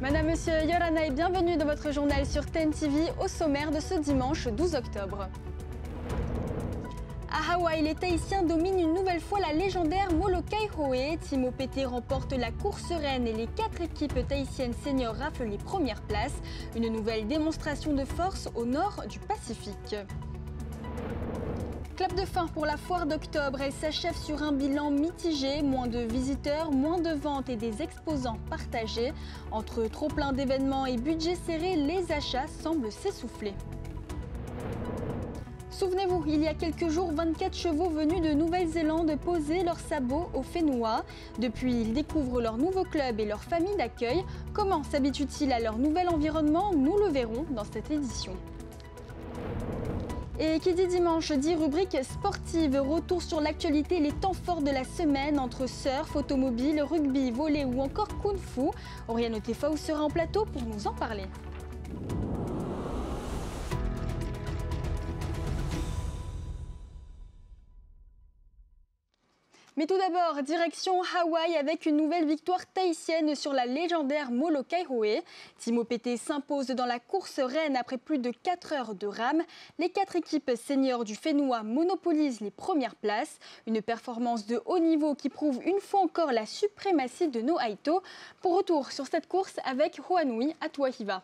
Madame, Monsieur, Yorana et bienvenue dans votre journal sur TNTV au sommaire de ce dimanche 12 octobre. À Hawaï, les Tahitiens dominent une nouvelle fois la légendaire Molokai Hoe. Team OPT remporte la course reine et les 4 équipes tahitiennes seniors raflent les premières places. Une nouvelle démonstration de force au nord du Pacifique. Clap de fin pour la foire d'octobre, elle s'achève sur un bilan mitigé, moins de visiteurs, moins de ventes et des exposants partagés. Entre trop plein d'événements et budget serré, les achats semblent s'essouffler. Souvenez-vous, il y a quelques jours, 24 chevaux venus de Nouvelle-Zélande posaient leurs sabots au Whenua. Depuis, ils découvrent leur nouveau club et leur famille d'accueil. Comment s'habituent-ils à leur nouvel environnement? Nous le verrons dans cette édition. Et qui dit dimanche dit rubrique sportive. Retour sur l'actualité, les temps forts de la semaine entre surf, automobile, rugby, volley ou encore kung-fu. Oriane Tefao sera en plateau pour nous en parler. Mais tout d'abord, direction Hawaï avec une nouvelle victoire tahitienne sur la légendaire Molokai Hoe. Team OPT s'impose dans la course reine après plus de 4 heures de rame. Les 4 équipes seniors du Whenua monopolisent les premières places. Une performance de haut niveau qui prouve une fois encore la suprématie de nos Aito. Pour retour sur cette course avec Hoanui Atuahiva.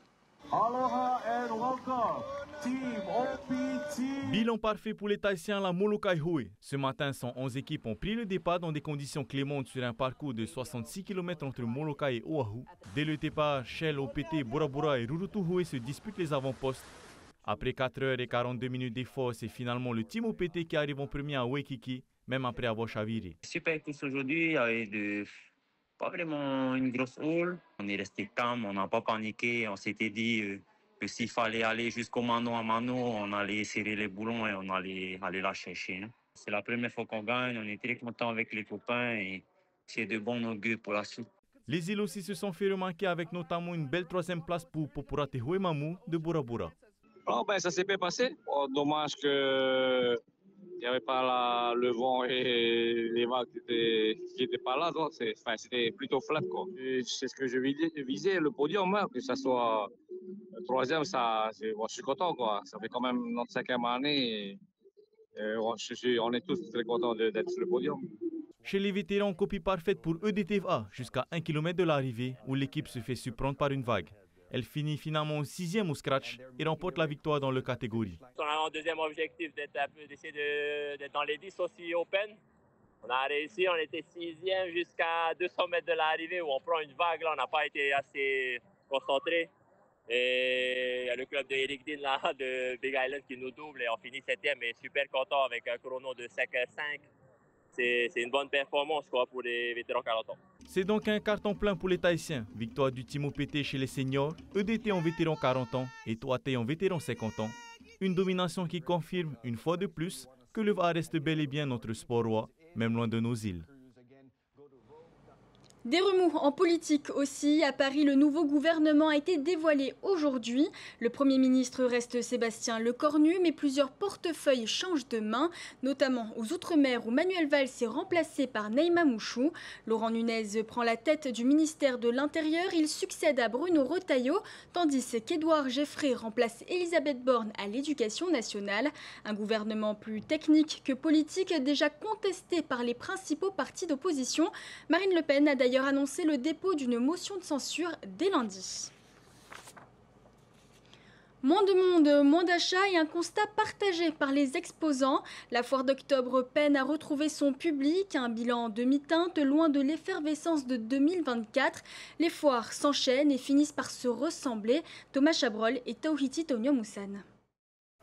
Aloha and welcome, Team OPT. Bilan parfait pour les Tahitiens, la Molokai Hoe. Ce matin, 111 équipes ont pris le départ dans des conditions clémentes sur un parcours de 66 km entre Molokai et Oahu. Dès le départ, Shell, OPT, Bora Bora et Rurutu Hoe se disputent les avant-postes. Après 4 heures et 42 minutes d'effort, c'est finalement le Team OPT qui arrive en premier à Waikiki, même après avoir chaviré. Super course aujourd'hui, pas vraiment une grosse hall. On est resté calme, on n'a pas paniqué. On s'était dit que s'il fallait aller jusqu'au mano à mano, on allait serrer les boulons et on allait aller la chercher. C'est la première fois qu'on gagne, on est très content avec les copains et c'est de bon augure pour la suite. Les îles aussi se sont fait remarquer avec notamment une belle 3e place pour Popurate Huemamu de Bora Bora. Oh, ça s'est bien passé. Oh, dommage que il n'y avait pas le vent et les vagues qui n'étaient pas là. C'était plutôt flat. C'est ce que je visais, le podium, que ce soit 3e, je suis content. Ça fait quand même notre 5e année. On est tous très contents d'être sur le podium. Chez les vétérans, copie parfaite pour EDTVA jusqu'à 1 km de l'arrivée où l'équipe se fait surprendre par une vague. Elle finit finalement 6e au scratch et remporte la victoire dans le catégorie. On a un deuxième objectif d'essayer d'être dans les 10 aussi open. On a réussi, on était 6e jusqu'à 200 mètres de l'arrivée où on prend une vague. Là, on n'a pas été assez concentré. Et il y a le club de Eric Dean là, de Big Island qui nous double et on finit 7e et super content avec un chrono de 5h05. C'est une bonne performance pour les vétérans 40 ans. C'est donc un carton plein pour les Tahitiens. Victoire du Team OPT chez les seniors, EDT en vétéran 40 ans et Toate en vétéran 50 ans. Une domination qui confirme une fois de plus que le VAR reste bel et bien notre sport roi, même loin de nos îles. Des remous en politique aussi. À Paris, le nouveau gouvernement a été dévoilé aujourd'hui. Le Premier ministre reste Sébastien Lecornu, mais plusieurs portefeuilles changent de main, notamment aux Outre-mer où Manuel Valls est remplacé par Neima Mouchou. Laurent Nunez prend la tête du ministère de l'Intérieur. Il succède à Bruno Retailleau, tandis qu'Édouard Geffray remplace Elisabeth Borne à l'Éducation nationale. Un gouvernement plus technique que politique, déjà contesté par les principaux partis d'opposition. Marine Le Pen a d'ailleurs annoncé le dépôt d'une motion de censure dès lundi. Moins de monde, moins d'achats et un constat partagé par les exposants. La foire d'octobre peine à retrouver son public, un bilan en demi-teinte, loin de l'effervescence de 2024. Les foires s'enchaînent et finissent par se ressembler. Thomas Chabrol et Tauhiti Tonio Moussan.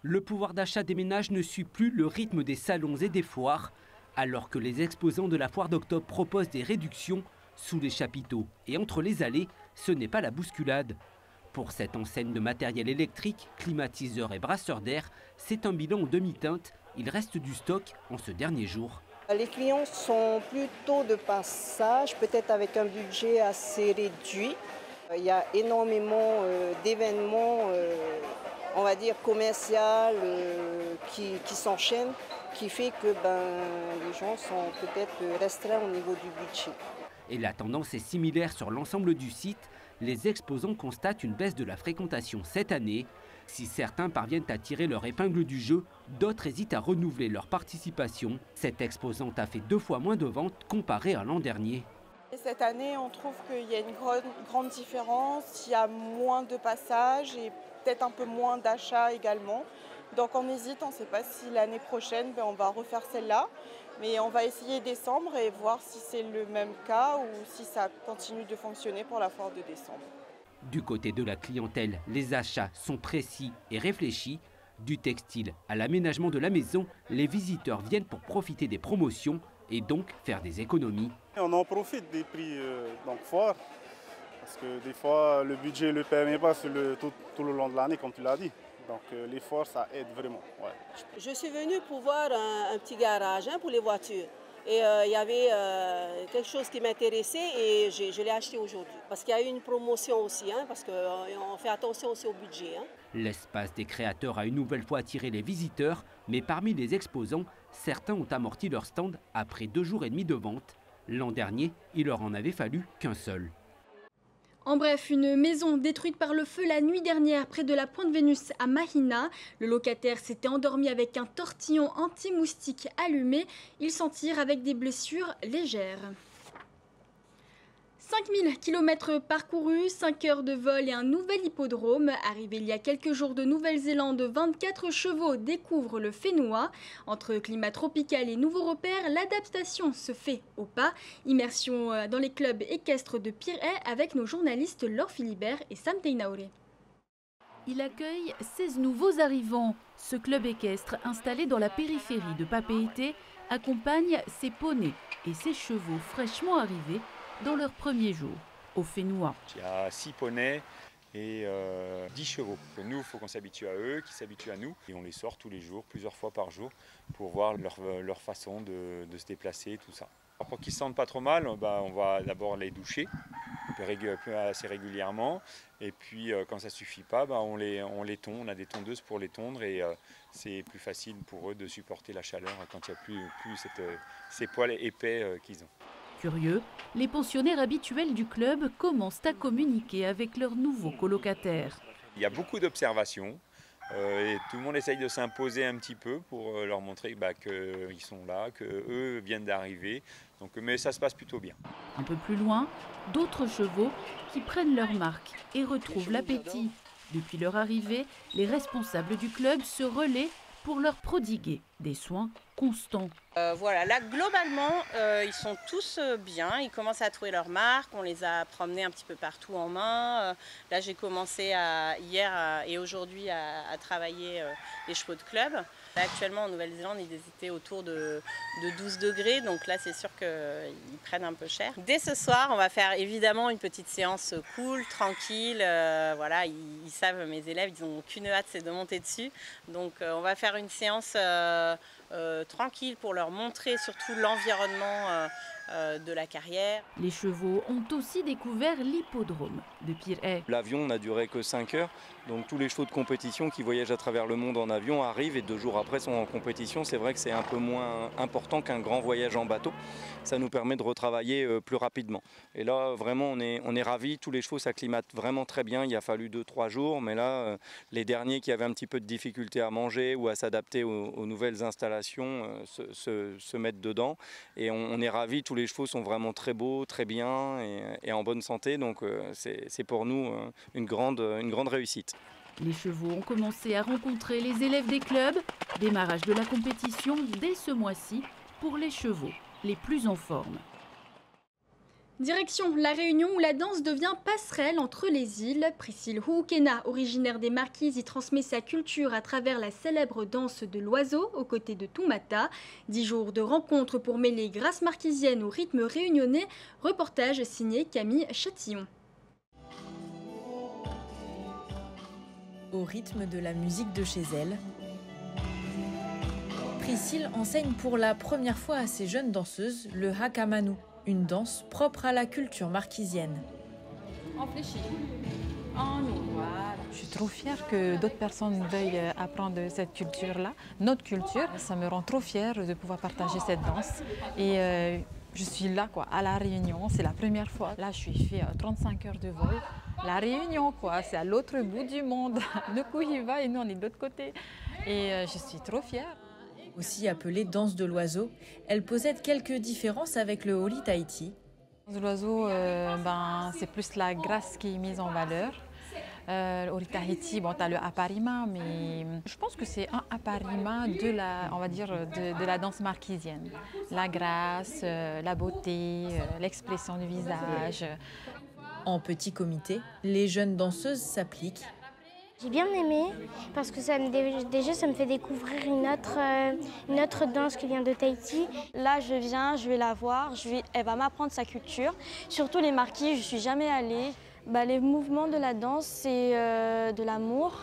Le pouvoir d'achat des ménages ne suit plus le rythme des salons et des foires, alors que les exposants de la foire d'octobre proposent des réductions sous les chapiteaux et entre les allées, ce n'est pas la bousculade. Pour cette enseigne de matériel électrique, climatiseur et brasseur d'air, c'est un bilan en demi-teinte. Il reste du stock en ce dernier jour. Les clients sont plutôt de passage, peut-être avec un budget assez réduit. Il y a énormément d'événements, on va dire commerciaux, qui s'enchaînent, qui fait que les gens sont peut-être restreints au niveau du budget. Et la tendance est similaire sur l'ensemble du site. les exposants constatent une baisse de la fréquentation cette année. Si certains parviennent à tirer leur épingle du jeu, d'autres hésitent à renouveler leur participation. Cette exposante a fait 2 fois moins de ventes comparé à l'an dernier. Cette année, on trouve qu'il y a une grande différence, il y a moins de passages et peut-être un peu moins d'achats également. Donc on hésite, on ne sait pas si l'année prochaine on va refaire celle-là. Mais on va essayer décembre et voir si c'est le même cas ou si ça continue de fonctionner pour la foire de décembre. Du côté de la clientèle, les achats sont précis et réfléchis. Du textile à l'aménagement de la maison, les visiteurs viennent pour profiter des promotions et donc faire des économies. On en profite des prix foire, parce que des fois le budget ne le permet pas sur tout le long de l'année comme tu l'as dit. Donc les foires, ça aide vraiment. Ouais. Je suis venue pour voir un petit garage pour les voitures. Et il y avait quelque chose qui m'intéressait et je l'ai acheté aujourd'hui. Parce qu'il y a eu une promotion aussi, parce qu'on fait attention aussi au budget. L'espace des créateurs a une nouvelle fois attiré les visiteurs, mais parmi les exposants, certains ont amorti leur stand après 2 jours et demi de vente. L'an dernier, il leur en avait fallu qu'un seul. En bref, une maison détruite par le feu la nuit dernière près de la Pointe Vénus à Mahina. Le locataire s'était endormi avec un tortillon anti-moustique allumé. Il s'en tire avec des blessures légères. 5000 km parcourus, 5 heures de vol et un nouvel hippodrome. Arrivé il y a quelques jours de Nouvelle-Zélande, 24 chevaux découvrent le Fénois. Entre climat tropical et nouveaux repères, l'adaptation se fait au pas. Immersion dans les clubs équestres de Pirée avec nos journalistes Laure Philibert et Sam Teinaoré. Il accueille 16 nouveaux arrivants. Ce club équestre, installé dans la périphérie de Papeete, accompagne ses poneys et ses chevaux fraîchement arrivés dans leur premier jour au Fénois. Il y a 6 poneys et 10 chevaux. Nous, il faut qu'on s'habitue à eux, qu'ils s'habituent à nous. Et on les sort tous les jours, plusieurs fois par jour, pour voir leur façon de se déplacer, tout ça. Alors pour qu'ils ne se sentent pas trop mal, on va d'abord les doucher assez régulièrement. Et puis quand ça ne suffit pas, on les tond. On a des tondeuses pour les tondre et c'est plus facile pour eux de supporter la chaleur quand il n'y a plus ces poils épais qu'ils ont. Curieux, les pensionnaires habituels du club commencent à communiquer avec leurs nouveaux colocataires. Il y a beaucoup d'observations et tout le monde essaye de s'imposer un petit peu pour leur montrer qu'ils sont là, qu'eux viennent d'arriver. Mais ça se passe plutôt bien. Un peu plus loin, d'autres chevaux qui prennent leur marque et retrouvent l'appétit. Depuis leur arrivée, les responsables du club se relaient pour leur prodiguer des soins constants. Voilà, là globalement, ils sont tous bien, ils commencent à trouver leur marque, on les a promenés un petit peu partout en main. Là j'ai commencé hier et aujourd'hui à travailler les chevaux de club. Là, actuellement en Nouvelle-Zélande, ils étaient autour de 12 degrés, donc là c'est sûr qu'ils prennent un peu cher. Dès ce soir, on va faire évidemment une petite séance cool, tranquille. Voilà, ils savent, mes élèves, ils n'ont qu'une hâte, c'est de monter dessus. Donc on va faire une séance tranquille pour leur montrer surtout l'environnement de la carrière. Les chevaux ont aussi découvert l'hippodrome de Pirée. L'avion n'a duré que 5 heures, donc tous les chevaux de compétition qui voyagent à travers le monde en avion arrivent et 2 jours après sont en compétition. C'est vrai que c'est un peu moins important qu'un grand voyage en bateau. Ça nous permet de retravailler plus rapidement. Et là, vraiment, on est ravis. Tous les chevaux s'acclimatent vraiment très bien. Il a fallu 2-3 jours, mais là, les derniers qui avaient un petit peu de difficulté à manger ou à s'adapter aux nouvelles installations se mettent dedans. Et on est ravis. Tous les chevaux sont vraiment très beaux, très bien et en bonne santé. Donc, c'est pour nous une grande réussite. Les chevaux ont commencé à rencontrer les élèves des clubs. Démarrage de la compétition dès ce mois-ci pour les chevaux les plus en forme. Direction La Réunion où la danse devient passerelle entre les îles. Priscille Huukena, originaire des Marquises, y transmet sa culture à travers la célèbre danse de l'oiseau aux côtés de Toumata. 10 jours de rencontres pour mêler grâce marquisienne au rythme réunionnais. Reportage signé Camille Chatillon. Au rythme de la musique de chez elle, Priscille enseigne pour la première fois à ses jeunes danseuses le hakamanu, une danse propre à la culture marquisienne. En fléchi, en nous, voilà. Je suis trop fière que d'autres personnes veuillent apprendre cette culture-là, notre culture. Ça me rend trop fière de pouvoir partager cette danse. Et je suis là, quoi, à La Réunion, c'est la première fois. Là, je suis fait 35 heures de vol. La Réunion, quoi, c'est à l'autre bout du monde. Le Kuhiva et nous, on est de l'autre côté. Et je suis trop fière. Aussi appelée danse de l'oiseau, elle possède quelques différences avec le Holi Tahiti. La danse de l'oiseau, c'est plus la grâce qui est mise en valeur. Le Holi Tahiti, bon, tu as le aparima, mais je pense que c'est un aparima de la danse marquisienne. La grâce, la beauté, l'expression du visage. En petit comité, les jeunes danseuses s'appliquent. J'ai bien aimé parce que ça me fait découvrir une autre danse qui vient de Tahiti. Là, je viens, je vais la voir, elle va m'apprendre sa culture. Surtout les marquis, je ne suis jamais allée. Les mouvements de la danse, c'est de l'amour,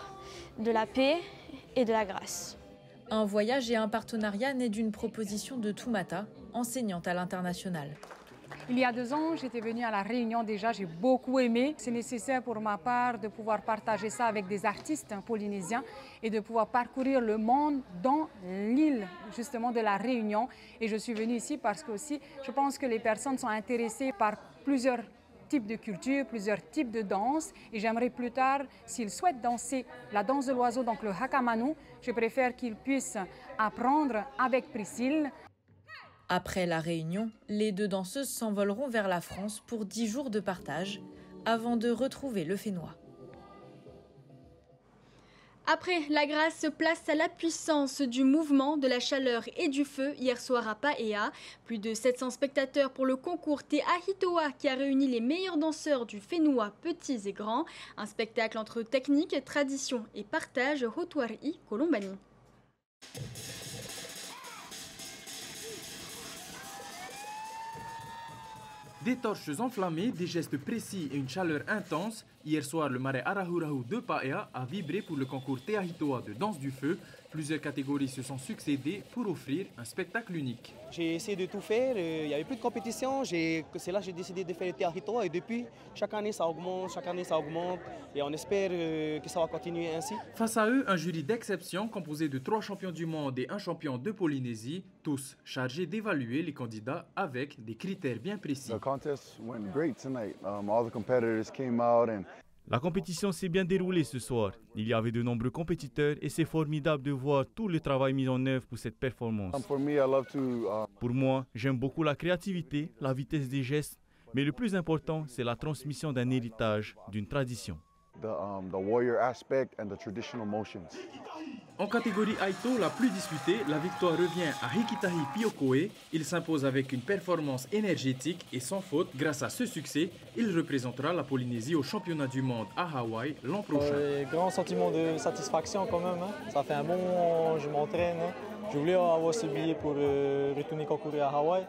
de la paix et de la grâce. Un voyage et un partenariat né d'une proposition de Toumata, enseignante à l'international. Il y a 2 ans, j'étais venue à La Réunion déjà, j'ai beaucoup aimé. C'est nécessaire pour ma part de pouvoir partager ça avec des artistes polynésiens et de pouvoir parcourir le monde dans l'île justement de La Réunion. Et je suis venue ici parce que aussi, je pense que les personnes sont intéressées par plusieurs types de cultures, plusieurs types de danse. Et j'aimerais plus tard, s'ils souhaitent danser la danse de l'oiseau, donc le Hakamanu, je préfère qu'ils puissent apprendre avec Priscille. Après La Réunion, les 2 danseuses s'envoleront vers la France pour 10 jours de partage avant de retrouver le Fénois. Après la grâce, place à la puissance du mouvement, de la chaleur et du feu hier soir à Paea. Plus de 700 spectateurs pour le concours Te Ahitoa qui a réuni les meilleurs danseurs du Fénois, petits et grands. Un spectacle entre technique, tradition et partage. Hotuari Colombani. Des torches enflammées, des gestes précis et une chaleur intense. Hier soir, le marais Arahurahu de Paea a vibré pour le concours Te Ahitoa de danse du feu. Plusieurs catégories se sont succédées pour offrir un spectacle unique. J'ai essayé de tout faire, il n'y avait plus de compétition, c'est là que j'ai décidé de faire le Te Ahitoa et depuis, chaque année ça augmente et on espère que ça va continuer ainsi. Face à eux, un jury d'exception composé de 3 champions du monde et un champion de Polynésie, tous chargés d'évaluer les candidats avec des critères bien précis. La compétition s'est bien déroulée ce soir. Il y avait de nombreux compétiteurs et c'est formidable de voir tout le travail mis en œuvre pour cette performance. Pour moi, j'aime beaucoup la créativité, la vitesse des gestes, mais le plus important, c'est la transmission d'un héritage, d'une tradition. En catégorie Aito, la plus disputée, la victoire revient à Hikitahi Piokoe. Il s'impose avec une performance énergétique et sans faute. Grâce à ce succès, il représentera la Polynésie au championnat du monde à Hawaï l'an prochain. Grand sentiment de satisfaction quand même. Ça fait un bon moment, je m'entraîne. Je voulais avoir ce billet pour retourner concourir à Hawaï.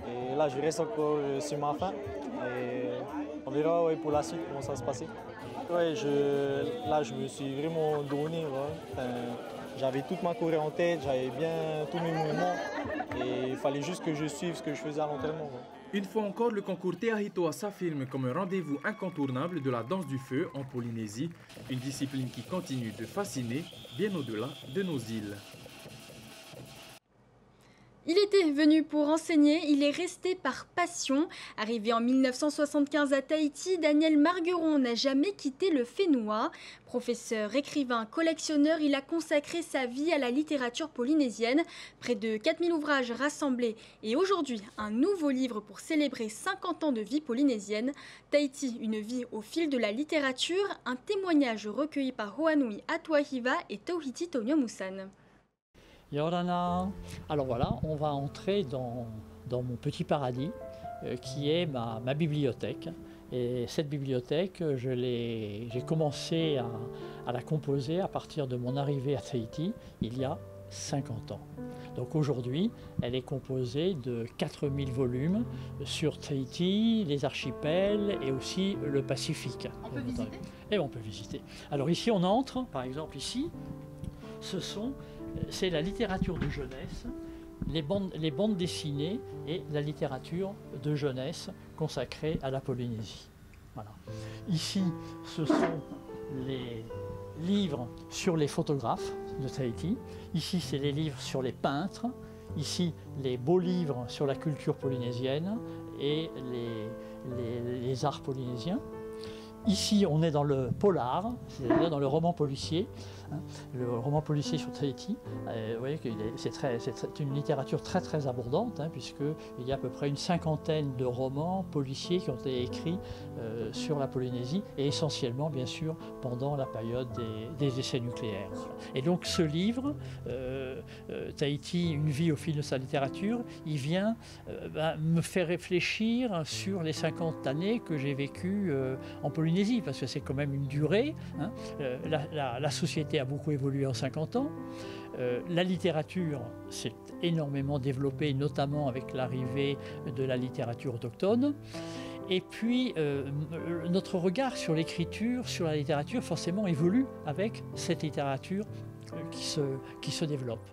Et là, je reste encore sur ma fin. Et on verra pour la suite comment ça va se passer. Là, je me suis vraiment donné. J'avais toute ma choré en tête, j'avais bien tous mes mouvements. Et il fallait juste que je suive ce que je faisais à l'entraînement. Une fois encore, le concours Te Ahitoa s'affirme comme un rendez-vous incontournable de la danse du feu en Polynésie. Une discipline qui continue de fasciner bien au-delà de nos îles. Il était venu pour enseigner, il est resté par passion. Arrivé en 1975 à Tahiti, Daniel Margueron n'a jamais quitté le Fénois. Professeur, écrivain, collectionneur, il a consacré sa vie à la littérature polynésienne. Près de 4000 ouvrages rassemblés et aujourd'hui, un nouveau livre pour célébrer 50 ans de vie polynésienne. Tahiti, une vie au fil de la littérature, un témoignage recueilli par Hoanui Atuahiva et Tauhiti Toniomusan. Yorana. Alors voilà, on va entrer dans mon petit paradis qui est ma bibliothèque. Et cette bibliothèque, j'ai commencé à la composer à partir de mon arrivée à Tahiti il y a 50 ans. Donc aujourd'hui, elle est composée de 4000 volumes sur Tahiti, les archipels et aussi le Pacifique. On peut visiter ? Et on peut visiter. Alors ici, on entre, par exemple ici, c'est la littérature de jeunesse, les bandes dessinées et la littérature de jeunesse consacrée à la Polynésie. Voilà. Ici, ce sont les livres sur les photographes de Tahiti. Ici, c'est les livres sur les peintres. Ici, les beaux livres sur la culture polynésienne et les arts polynésiens. Ici, on est dans le polar, c'est-à-dire dans le roman policier. Le roman policier sur Tahiti, vous voyez que c'est une littérature très abondante, puisqu'il y a à peu près une cinquantaine de romans policiers qui ont été écrits sur la Polynésie, et essentiellement, bien sûr, pendant la période des essais nucléaires. Et donc ce livre, Tahiti, une vie au fil de sa littérature, il vient me faire réfléchir sur les 50 années que j'ai vécues en Polynésie, parce que c'est quand même une durée. La société a beaucoup évolué en 50 ans. La littérature s'est énormément développée, notamment avec l'arrivée de la littérature autochtone. Et puis, notre regard sur l'écriture, sur la littérature, forcément évolue avec cette littérature qui se développe.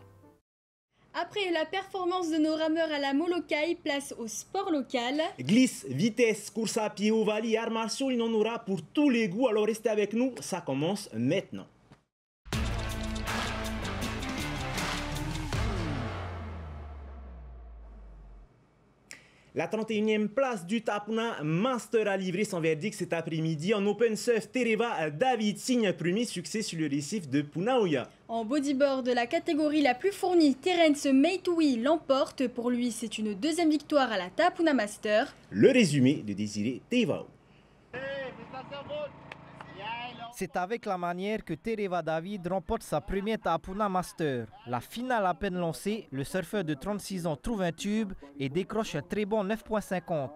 Après la performance de nos rameurs à la Molokai, place au sport local. Glisse, vitesse, course à pied, ovalie, arts martiaux, il en aura pour tous les goûts. Alors restez avec nous, ça commence maintenant. La 31e place du Tapuna Master a livré son verdict cet après-midi. En Open Surf, Tereva David signe un premier succès sur le récif de Punauia. En bodyboard, la catégorie la plus fournie, Terence Meitoui l'emporte. Pour lui, c'est une deuxième victoire à la Tapuna Master. Le résumé de Désiré Tevao. C'est avec la manière que Tereva David remporte sa première Tapuna Master. La finale à peine lancée, le surfeur de 36 ans trouve un tube et décroche un très bon 9,50.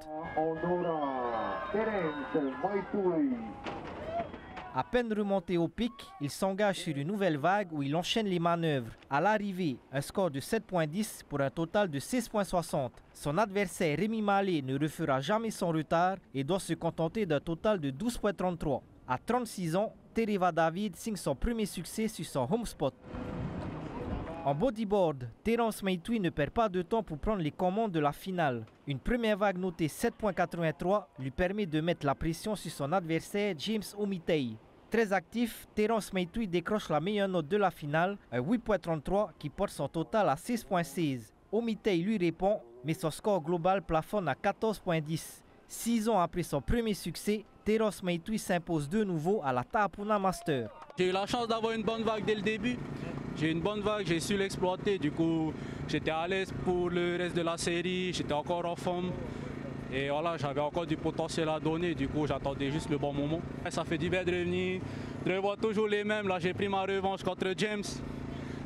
À peine remonté au pic, il s'engage sur une nouvelle vague où il enchaîne les manœuvres. À l'arrivée, un score de 7,10 pour un total de 6,60. Son adversaire Rémi Mallet ne refera jamais son retard et doit se contenter d'un total de 12,33. À 36 ans, Tereva David signe son premier succès sur son home spot. En bodyboard, Terence Meitoui ne perd pas de temps pour prendre les commandes de la finale. Une première vague notée 7,83 lui permet de mettre la pression sur son adversaire James Omitei. Très actif, Terence Meitoui décroche la meilleure note de la finale, un 8,33 qui porte son total à 6,16. Omitei lui répond, mais son score global plafonne à 14,10. 6 ans après son premier succès, Terence Meitoui s'impose de nouveau à la Tapuna Master. J'ai eu la chance d'avoir une bonne vague dès le début. J'ai une bonne vague, j'ai su l'exploiter. Du coup, j'étais à l'aise pour le reste de la série. J'étais encore en forme. Et voilà, j'avais encore du potentiel à donner. Du coup, j'attendais juste le bon moment. Ça fait du bien de revenir, de revoir toujours les mêmes. Là, j'ai pris ma revanche contre James.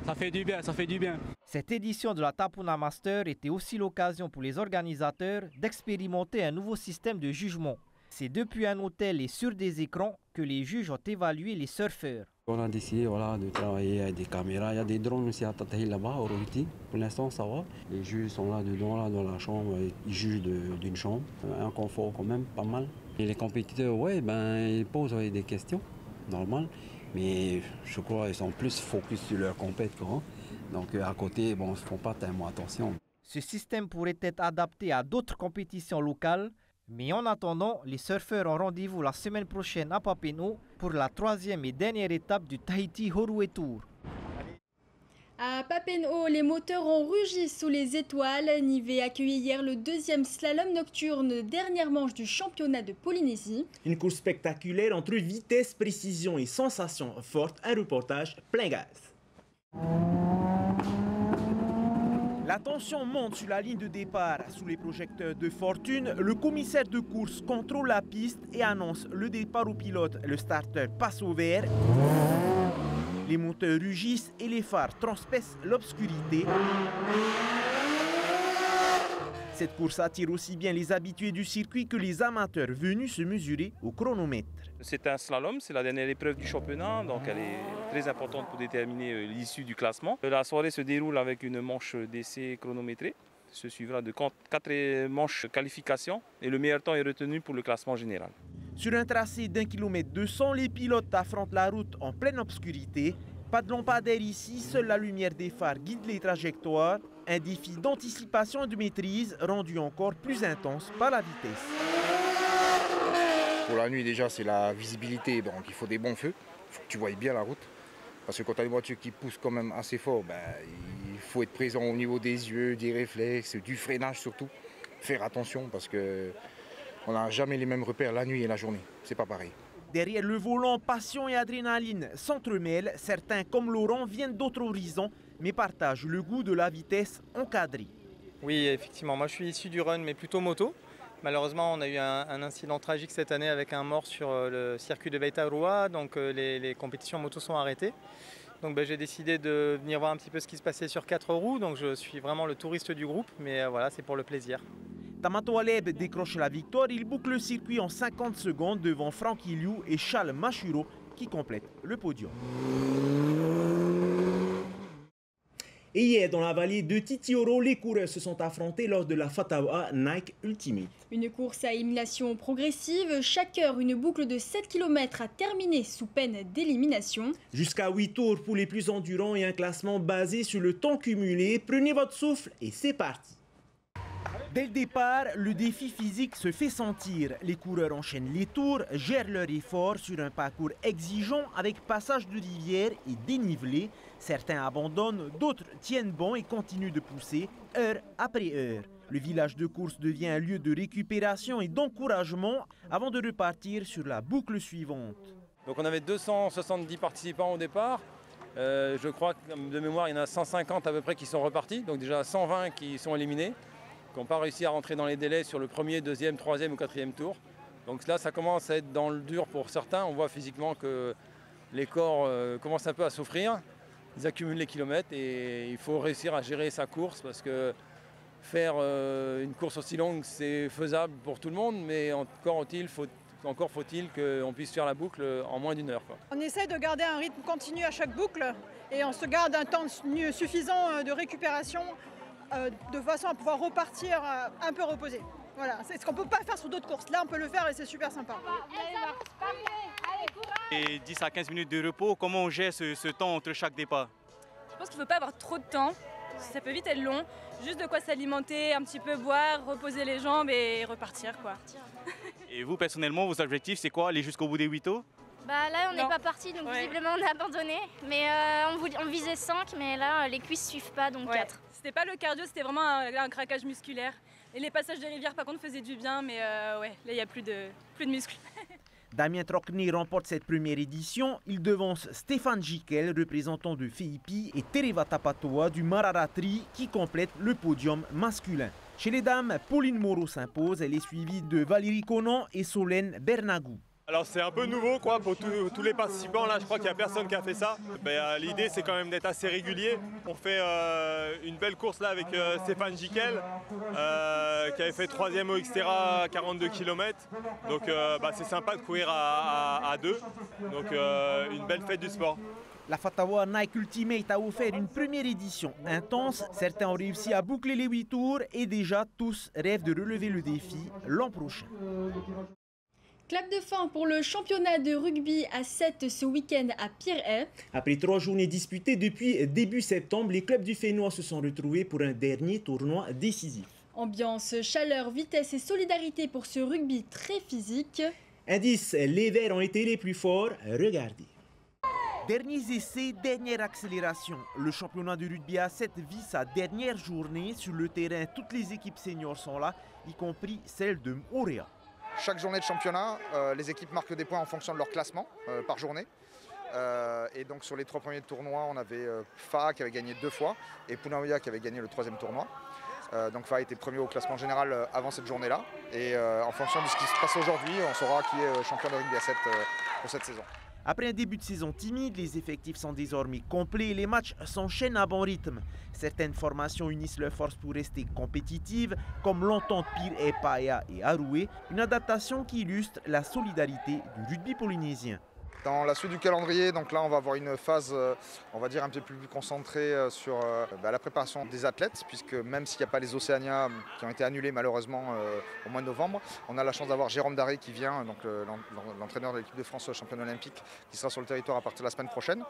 Ça fait du bien, ça fait du bien. Cette édition de la Tapuna Master était aussi l'occasion pour les organisateurs d'expérimenter un nouveau système de jugement. C'est depuis un hôtel et sur des écrans que les juges ont évalué les surfeurs. On a décidé de travailler avec des caméras. Il y a des drones aussi à Tatahi là-bas, au Rohiti. Pour l'instant, ça va. Les juges sont là dedans, là, dans la chambre. Ils jugent d'une chambre. Un confort quand même, pas mal. Et les compétiteurs, ils posent des questions, normal. Mais je crois qu'ils sont plus focus sur leur compétition. Donc à côté, ils ne font pas tellement attention. Ce système pourrait être adapté à d'autres compétitions locales. Mais en attendant, les surfeurs ont rendez-vous la semaine prochaine à Papeete pour la 3e et dernière étape du Tahiti Horué Tour. À Papeete, les moteurs ont rugi sous les étoiles. Nivé accueillit hier le 2e slalom nocturne, dernière manche du championnat de Polynésie. Une course spectaculaire entre vitesse, précision et sensations fortes. Un reportage plein gaz. La tension monte sur la ligne de départ. Sous les projecteurs de fortune, le commissaire de course contrôle la piste et annonce le départ au pilote. Le starter passe au vert. Les moteurs rugissent et les phares transpercent l'obscurité. Cette course attire aussi bien les habitués du circuit que les amateurs venus se mesurer au chronomètre. C'est un slalom, c'est la dernière épreuve du championnat, donc elle est très importante pour déterminer l'issue du classement. La soirée se déroule avec une manche d'essai chronométrée. Se suivra de 4 manches qualification et le meilleur temps est retenu pour le classement général. Sur un tracé d'1,2 km, les pilotes affrontent la route en pleine obscurité. Pas de lampadaire ici, seule la lumière des phares guide les trajectoires. Un défi d'anticipation et de maîtrise rendu encore plus intense par la vitesse. Pour la nuit déjà c'est la visibilité, donc il faut des bons feux. faut que tu voyes bien la route. Parce que quand tu as une voiture qui pousse quand même assez fort, il faut être présent au niveau des yeux, des réflexes, du freinage surtout. Faire attention parce qu'on n'a jamais les mêmes repères la nuit et la journée. C'est pas pareil. Derrière le volant, passion et adrénaline s'entremêlent. Certains, comme Laurent, viennent d'autres horizons, mais partagent le goût de la vitesse encadrée. Oui, effectivement. Moi, je suis issu du run, mais plutôt moto. Malheureusement, on a eu un incident tragique cette année avec un mort sur le circuit de Beitaroa, donc les compétitions moto sont arrêtées. Donc j'ai décidé de venir voir un petit peu ce qui se passait sur 4 roues, donc je suis vraiment le touriste du groupe, mais voilà, c'est pour le plaisir. Tamato Aleb décroche la victoire, il boucle le circuit en 50 secondes devant Francky Liu et Charles Machuro qui complètent le podium. Et hier, dans la vallée de Titioro, les coureurs se sont affrontés lors de la Fatawa Nike Ultimate. Une course à élimination progressive. Chaque heure, une boucle de 7 km a terminé sous peine d'élimination. Jusqu'à 8 tours pour les plus endurants et un classement basé sur le temps cumulé. Prenez votre souffle et c'est parti. Dès le départ, le défi physique se fait sentir. Les coureurs enchaînent les tours, gèrent leur effort sur un parcours exigeant avec passage de rivière et dénivelé. Certains abandonnent, d'autres tiennent bon et continuent de pousser, heure après heure. Le village de course devient un lieu de récupération et d'encouragement avant de repartir sur la boucle suivante. Donc on avait 270 participants au départ. Je crois que de mémoire, il y en a 150 à peu près qui sont repartis. Donc déjà 120 qui sont éliminés, qui n'ont pas réussi à rentrer dans les délais sur le premier, deuxième, troisième ou quatrième tour. Donc là, ça commence à être dans le dur pour certains. On voit physiquement que les corps commencent un peu à souffrir. Ils accumulent les kilomètres et il faut réussir à gérer sa course parce que faire une course aussi longue, c'est faisable pour tout le monde, mais encore faut-il qu'on puisse faire la boucle en moins d'1 heure. On essaie de garder un rythme continu à chaque boucle et on se garde un temps suffisant de récupération de façon à pouvoir repartir un peu reposé. Voilà, c'est ce qu'on ne peut pas faire sur d'autres courses. Là, on peut le faire et c'est super sympa. Et 10 à 15 minutes de repos, comment on gère ce temps entre chaque départ? Je pense qu'il ne faut pas avoir trop de temps, ça peut vite être long. Juste de quoi s'alimenter, un petit peu boire, reposer les jambes et repartir, quoi. Et vous, personnellement, vos objectifs, c'est quoi? Aller jusqu'au bout des 8 tours? Là, on n'est pas parti, donc visiblement, on a abandonné. Mais on visait 5, mais là, les cuisses ne suivent pas, donc 4. C'était pas le cardio, c'était vraiment un craquage musculaire. Et les passages de rivière, par contre, faisaient du bien, mais là, il n'y a plus de muscles. Damien Trocny remporte cette première édition. Il devance Stéphane Jikel, représentant de FEIPI, et Tereva Tapatoa du Mararatri qui complète le podium masculin. Chez les dames, Pauline Moreau s'impose. Elle est suivie de Valérie Conan et Solène Bernagou. Alors c'est un peu nouveau quoi, pour tous les participants, là je crois qu'il n'y a personne qui a fait ça. L'idée c'est quand même d'être assez régulier. On fait une belle course là avec Stéphane Jikel qui avait fait 3e au Xterra à 42 km. Donc c'est sympa de courir à deux. Donc une belle fête du sport. La Fatawa Nike Ultimate a offert une première édition intense. Certains ont réussi à boucler les 8 tours et déjà tous rêvent de relever le défi l'an prochain. Clap de fin pour le championnat de rugby à 7 ce week-end à Pierre-Haye. Après 3 journées disputées depuis début septembre, les clubs du Fénois se sont retrouvés pour un dernier tournoi décisif. Ambiance, chaleur, vitesse et solidarité pour ce rugby très physique. Indice, les Verts ont été les plus forts. Regardez. Derniers essais, dernière accélération. Le championnat de rugby à 7 vit sa dernière journée. Sur le terrain, toutes les équipes seniors sont là, y compris celle de Moorea. Chaque journée de championnat, les équipes marquent des points en fonction de leur classement par journée. Et donc sur les 3 premiers tournois, on avait FA qui avait gagné 2 fois et Punaoya qui avait gagné le 3e tournoi. Donc FA était premier au classement général avant cette journée-là. Et en fonction de ce qui se passe aujourd'hui, on saura qui est champion de rugby à 7 pour cette saison. Après un début de saison timide, les effectifs sont désormais complets et les matchs s'enchaînent à bon rythme. Certaines formations unissent leurs forces pour rester compétitives, comme l'entente Pire Paea et Aroué, une adaptation qui illustre la solidarité du rugby polynésien. Dans la suite du calendrier, donc là on va avoir une phase, on va dire un petit peu plus concentrée sur la préparation des athlètes, puisque même s'il n'y a pas les Océania qui ont été annulés malheureusement au mois de novembre, on a la chance d'avoir Jérôme Daré qui vient, donc l'entraîneur de l'équipe de France championne olympique, qui sera sur le territoire à partir de la semaine prochaine.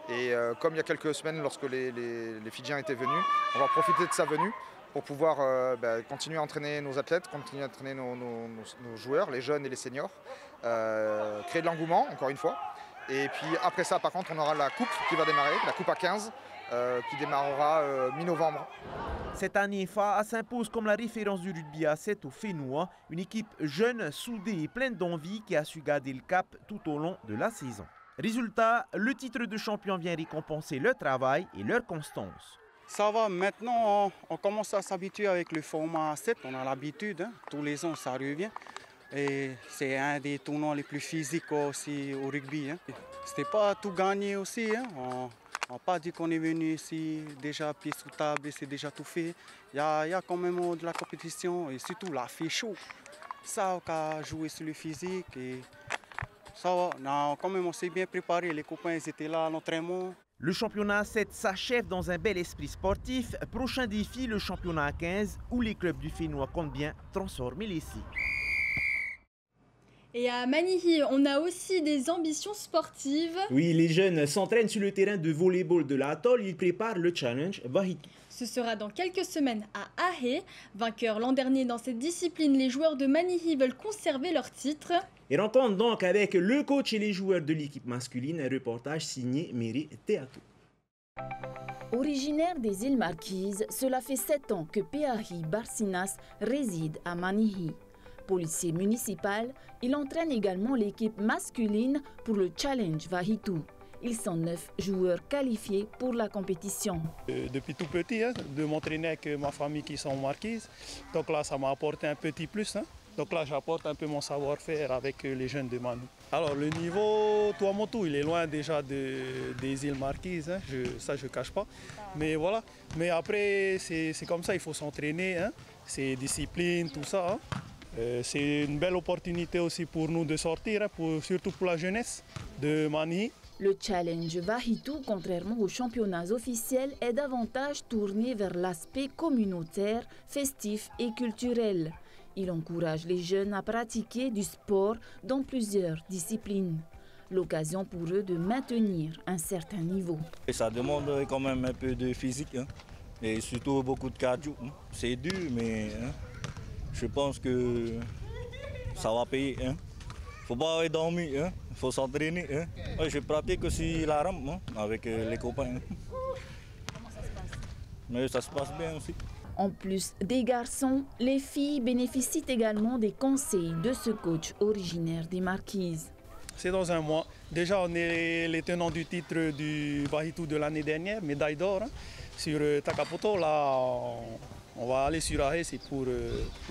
Et comme il y a quelques semaines, lorsque les Fidjiens étaient venus, on va profiter de sa venue pour pouvoir continuer à entraîner nos athlètes, continuer à entraîner nos joueurs, les jeunes et les seniors, créer de l'engouement, encore une fois, Et puis après ça, par contre, on aura la coupe qui va démarrer, la coupe à 15, qui démarrera mi-novembre. Cette année, FAA s'impose comme la référence du rugby à 7 au Fénois, une équipe jeune, soudée et pleine d'envie qui a su garder le cap tout au long de la saison. Résultat, le titre de champion vient récompenser leur travail et leur constance. Ça va, maintenant on commence à s'habituer avec le format 7, on a l'habitude, hein. Tous les ans ça revient. Et c'est un des tournois les plus physiques aussi au rugby. Hein. C'était pas tout gagné aussi, hein. On n'a pas dit qu'on est venu ici déjà pied sous table et c'est déjà tout fait. Il y a quand même de la compétition et surtout là, il fait chaud. Ça, on a joué sur le physique et ça va. Non, quand même, on s'est bien préparé. Les copains ils étaient là à l'entraînement. Le championnat 7 s'achève dans un bel esprit sportif. Prochain défi, le championnat à 15, où les clubs du Fénois comptent bien transformer l'essai. Et à Manihi, on a aussi des ambitions sportives. Oui, les jeunes s'entraînent sur le terrain de volley-ball de l'atoll. Ils préparent le challenge Vahitou. Ce sera dans quelques semaines à Ahé. Vainqueurs l'an dernier dans cette discipline, les joueurs de Manihi veulent conserver leur titre. Et rencontre donc avec le coach et les joueurs de l'équipe masculine. Un reportage signé Méré Théatou. Originaire des îles Marquises, cela fait 7 ans que Peahi Barcinas réside à Manihi. Policier municipal, il entraîne également l'équipe masculine pour le Challenge Vahitou. Ils sont 9 joueurs qualifiés pour la compétition. Depuis tout petit, hein, de m'entraîner avec ma famille qui sont marquises. Donc là, ça m'a apporté un petit plus. Hein. Donc là, j'apporte un peu mon savoir-faire avec les jeunes de Manu. Alors le niveau Tuamotu, il est loin déjà des îles Marquises, hein. Ça je ne cache pas. Mais voilà. Mais après, c'est comme ça, il faut s'entraîner. Hein. C'est discipline, tout ça. Hein. C'est une belle opportunité aussi pour nous de sortir, hein, surtout pour la jeunesse de Manihi. Le Challenge Vahitou, contrairement aux championnats officiels, est davantage tourné vers l'aspect communautaire, festif et culturel. Il encourage les jeunes à pratiquer du sport dans plusieurs disciplines. L'occasion pour eux de maintenir un certain niveau. Et ça demande quand même un peu de physique, hein, et surtout beaucoup de cardio. Hein. C'est dur, mais hein, je pense que ça va payer. Hein. Faut pas dormir, hein. Faut s'entraîner. Hein. Ouais, je pratique aussi la rampe, hein, avec les copains. Hein. Comment ça se passe? Mais ça se passe bien aussi. En plus des garçons, les filles bénéficient également des conseils de ce coach originaire des Marquises. C'est dans un mois. Déjà, on est les tenants du titre du Vahitou de l'année dernière, médaille d'or. Hein. Sur Takapoto, là, on va aller sur Ahé, c'est pour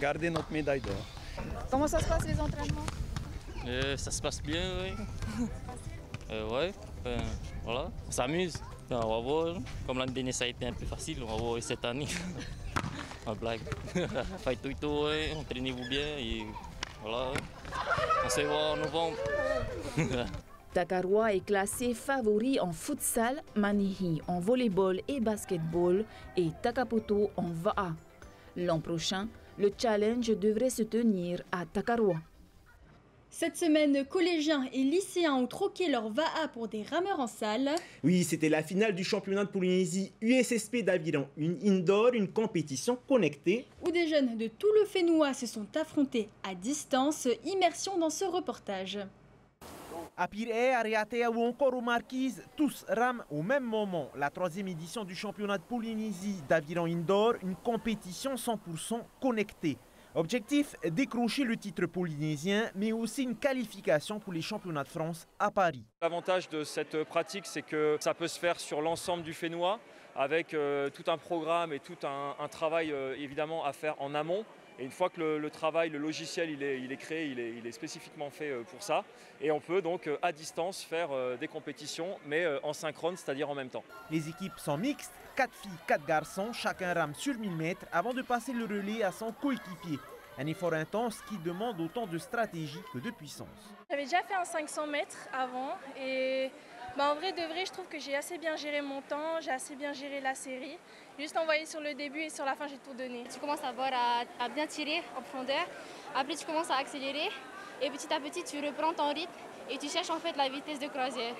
garder notre médaille d'or. Comment ça se passe les entraînements? Ça se passe bien, oui. Ouais, voilà, on s'amuse. On va voir, comme l'année dernière ça a été un peu facile, on va voir cette année. En blague. Faites tout, ouais, entraînez-vous bien et voilà. On se voit en novembre. Takaroa est classé favori en futsal, Manihi en volleyball et basketball et Takapoto en VAA. L'an prochain, le challenge devrait se tenir à Takaroa. Cette semaine, collégiens et lycéens ont troqué leur VAA pour des rameurs en salle. Oui, c'était la finale du championnat de Polynésie USSP d'Aviron, une indoor, une compétition connectée. Où des jeunes de tout le Fénois se sont affrontés à distance. Immersion dans ce reportage. À Pirée, à Riatea ou encore aux Marquises, tous rament au même moment. La 3e édition du championnat de Polynésie d'Aviron Indoor, une compétition 100% connectée. Objectif, décrocher le titre polynésien, mais aussi une qualification pour les championnats de France à Paris. L'avantage de cette pratique, c'est que ça peut se faire sur l'ensemble du Fénois, avec tout un programme et tout un travail évidemment à faire en amont. Et une fois que le travail, le logiciel, il est créé, il est spécifiquement fait pour ça. Et on peut donc à distance faire des compétitions, mais en synchrone, c'est-à-dire en même temps. Les équipes sont mixtes, 4 filles, 4 garçons, chacun rame sur 1000 mètres avant de passer le relais à son coéquipier. Un effort intense qui demande autant de stratégie que de puissance. J'avais déjà fait un 500 mètres avant et en vrai de vrai, je trouve que j'ai assez bien géré mon temps, j'ai assez bien géré la série. Juste envoyé sur le début et sur la fin, j'ai tout donné. Tu commences d'abord à bien tirer en profondeur, après tu commences à accélérer et petit à petit tu reprends ton rythme et tu cherches en fait la vitesse de croisière.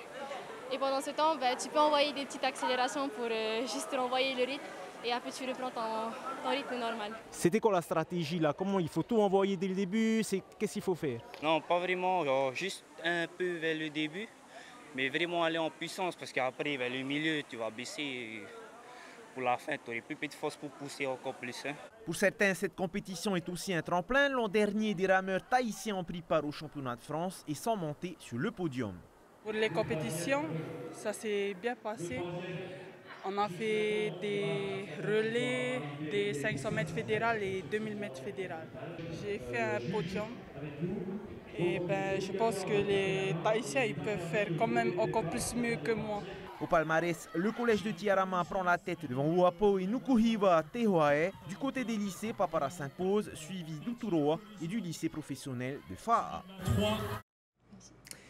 Et pendant ce temps, tu peux envoyer des petites accélérations pour juste renvoyer le rythme et après tu reprends ton rythme normal. C'était quoi la stratégie là? Comment il faut tout envoyer dès le début? Qu'est-ce qu'il faut faire? Non, pas vraiment, genre juste un peu vers le début. mais vraiment aller en puissance parce qu'après, vers le milieu, tu vas baisser. Et pour la fin, tu aurais plus de force pour pousser encore plus. Hein. Pour certains, cette compétition est aussi un tremplin. L'an dernier, des rameurs tahitiens ont pris part au championnat de France et sont montés sur le podium. Pour les compétitions, ça s'est bien passé. On a fait des relais, des 500 mètres fédérales et 2000 mètres fédérales. J'ai fait un podium et je pense que les Tahitiens ils peuvent faire quand même encore plus mieux que moi. Au palmarès, le collège de Tiarama prend la tête devant Uapo et Nukuhiva Tehuae. Du côté des lycées, Papara s'impose, suivi d'Uturoa et du lycée professionnel de Fa'a.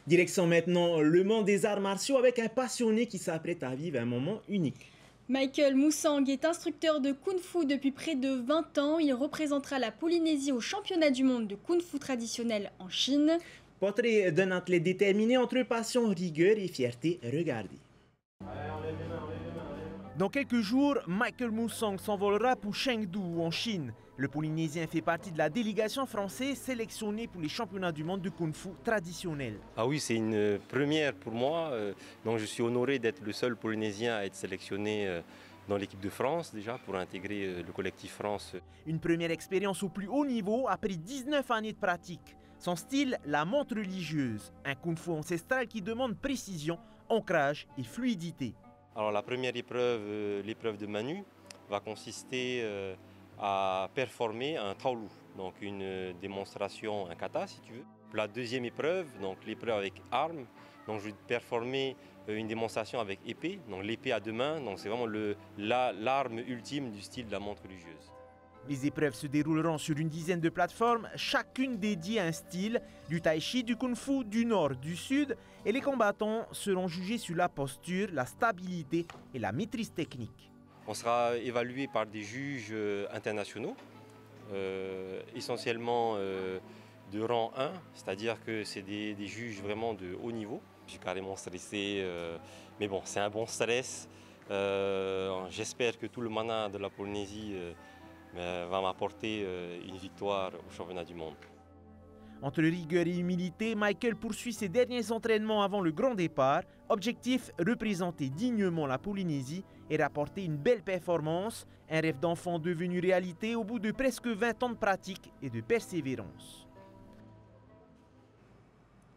Direction maintenant le monde des arts martiaux avec un passionné qui s'apprête à vivre un moment unique. Michael Moussang est instructeur de Kung Fu depuis près de 20 ans. Il représentera la Polynésie au championnat du monde de Kung Fu traditionnel en Chine. Portrait d'un athlète déterminé entre passion, rigueur et fierté. Regardez. Dans quelques jours, Michael Moussang s'envolera pour Chengdu en Chine. Le Polynésien fait partie de la délégation française sélectionnée pour les championnats du monde de Kung Fu traditionnel. Ah oui, c'est une première pour moi. Donc je suis honoré d'être le seul Polynésien à être sélectionné dans l'équipe de France déjà pour intégrer le collectif France. Une première expérience au plus haut niveau après 19 années de pratique. Son style, la montre religieuse. Un Kung Fu ancestral qui demande précision, ancrage et fluidité. Alors la première épreuve, l'épreuve de Manu, va consister à performer un taolu, donc une démonstration, un kata si tu veux. La deuxième épreuve, donc l'épreuve avec arme, donc je vais performer une démonstration avec épée, donc l'épée à deux mains, donc c'est vraiment l'arme ultime du style de la montre religieuse. Les épreuves se dérouleront sur une dizaine de plateformes, chacune dédiée à un style, du tai chi, du kung fu, du nord, du sud, et les combattants seront jugés sur la posture, la stabilité et la maîtrise technique. On sera évalué par des juges internationaux, essentiellement de rang 1, c'est-à-dire que c'est des juges vraiment de haut niveau. Je suis carrément stressé, mais bon, c'est un bon stress. J'espère que tout le mana de la Polynésie va m'apporter une victoire au championnat du monde. Entre rigueur et humilité, Michael poursuit ses derniers entraînements avant le grand départ. Objectif, représenter dignement la Polynésie et rapporter une belle performance. Un rêve d'enfant devenu réalité au bout de presque 20 ans de pratique et de persévérance.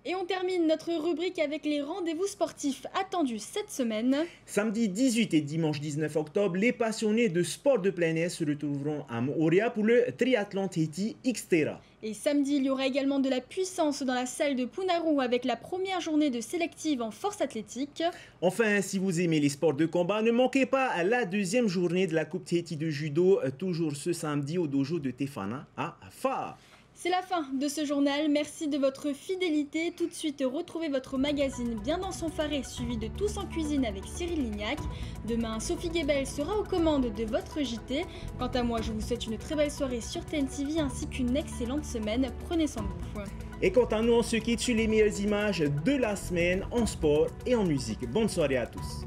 Et on termine notre rubrique avec les rendez-vous sportifs attendus cette semaine. Samedi 18 et dimanche 19 octobre, les passionnés de sport de plein air se retrouveront à Moorea pour le triathlon Tahiti Xterra. Et samedi, il y aura également de la puissance dans la salle de Punarou avec la première journée de sélective en force athlétique. Enfin, si vous aimez les sports de combat, ne manquez pas à la deuxième journée de la Coupe Tahiti de judo, toujours ce samedi au dojo de Tefana à Fa'a. C'est la fin de ce journal, merci de votre fidélité. Tout de suite, retrouvez votre magazine Bien dans son faré, suivi de Tous en cuisine avec Cyril Lignac. Demain, Sophie Guébel sera aux commandes de votre JT. Quant à moi, je vous souhaite une très belle soirée sur TNTV ainsi qu'une excellente semaine. Prenez soin de vous. Et quant à nous, on se quitte sur les meilleures images de la semaine en sport et en musique. Bonne soirée à tous.